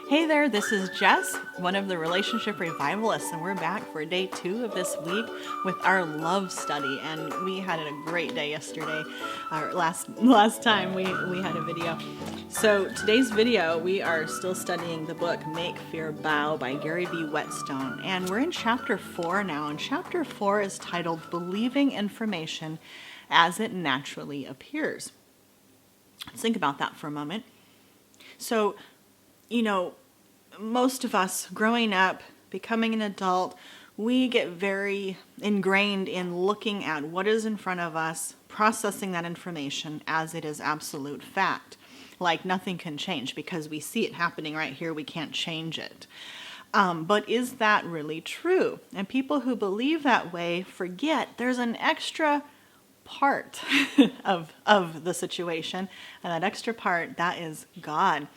Hey there, this is Jess, one of the Relationship Revivalists, and we're back for day 2 of this week with our love study. And we had a great day yesterday, or last time we had a video. So today's video, we are still studying the book Make Fear Bow by Gary V. Whetstone. And we're in chapter 4 now, and chapter 4 is titled Believing Information as It Naturally Appears. Let's think about that for a moment. So, most of us growing up, becoming an adult, we get very ingrained in looking at what is in front of us, processing that information as it is absolute fact. Like nothing can change because we see it happening right here, we can't change it. But is that really true? And people who believe that way forget there's an extra part of the situation, and that extra part, that is God.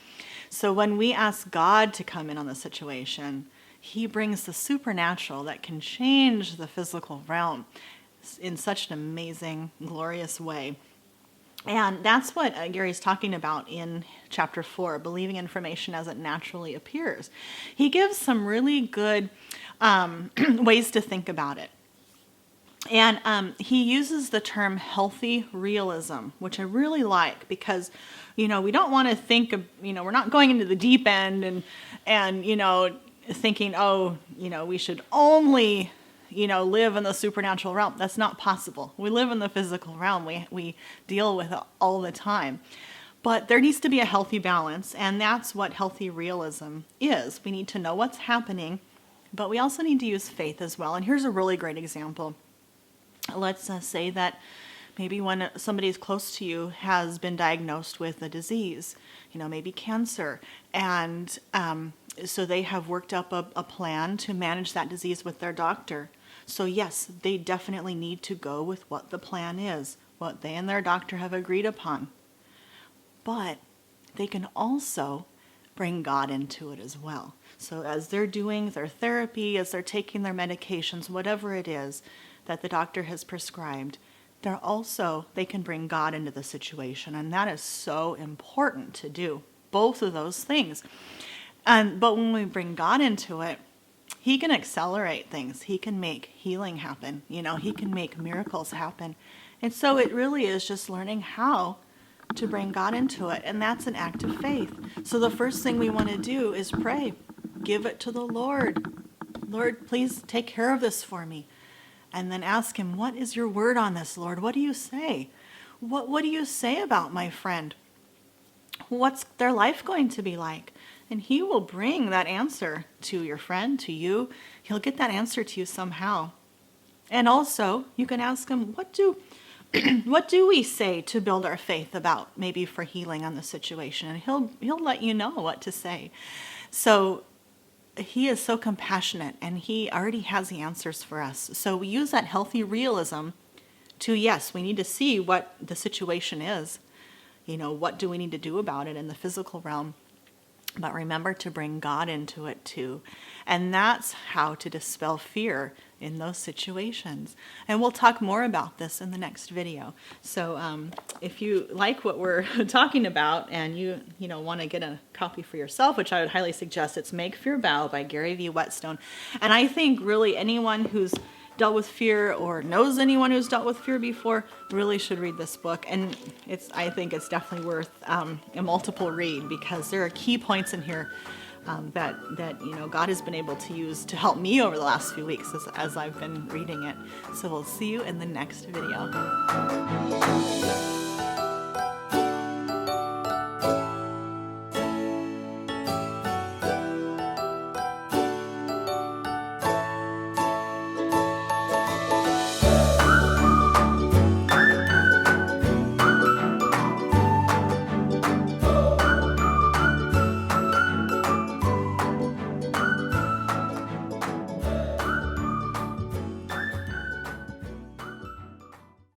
So when we ask God to come in on the situation, He brings the supernatural that can change the physical realm in such an amazing, glorious way. And that's what Gary's talking about in chapter 4, believing information as it naturally appears. He gives some really good ways to think about it. And he uses the term healthy realism, which I really like because, we don't want to think of, we're not going into the deep end and thinking, we should only, live in the supernatural realm. That's not possible. We live in the physical realm. We deal with it all the time. But there needs to be a healthy balance, and that's what healthy realism is. We need to know what's happening, but we also need to use faith as well. And here's a really great example. Let's say that maybe when somebody close to you has been diagnosed with a disease, maybe cancer, and so they have worked up a plan to manage that disease with their doctor. So yes, they definitely need to go with what the plan is, what they and their doctor have agreed upon. But they can also bring God into it as well. So as they're doing their therapy, as they're taking their medications, whatever it is that the doctor has prescribed, they can bring God into the situation. And that is so important to do, both of those things. But when we bring God into it, He can accelerate things. He can make healing happen. He can make miracles happen. And so it really is just learning how to bring God into it. And that's an act of faith. So the first thing we want to do is pray. Give it to the Lord. Lord, please take care of this for me. And then ask Him, what is your word on this, Lord? What do you say? What do you say about my friend? What's their life going to be like? And He will bring that answer to your friend, to you. He'll get that answer to you somehow. And also, you can ask Him, what do we say to build our faith about, maybe for healing on the situation? And He'll let you know what to say. So He is so compassionate, and He already has the answers for us. So we use that healthy realism to, yes, we need to see what the situation is. What do we need to do about it in the physical realm? But remember to bring God into it too. And that's how to dispel fear in those situations. And we'll talk more about this in the next video. So if you like what we're talking about and you want to get a copy for yourself, which I would highly suggest, it's Make Fear Bow by Gary V. Whetstone. And I think really anyone who's dealt with fear or knows anyone who's dealt with fear before really should read this book. And I think it's definitely worth a multiple read, because there are key points in here that God has been able to use to help me over the last few weeks as I've been reading it. So we'll see you in the next video.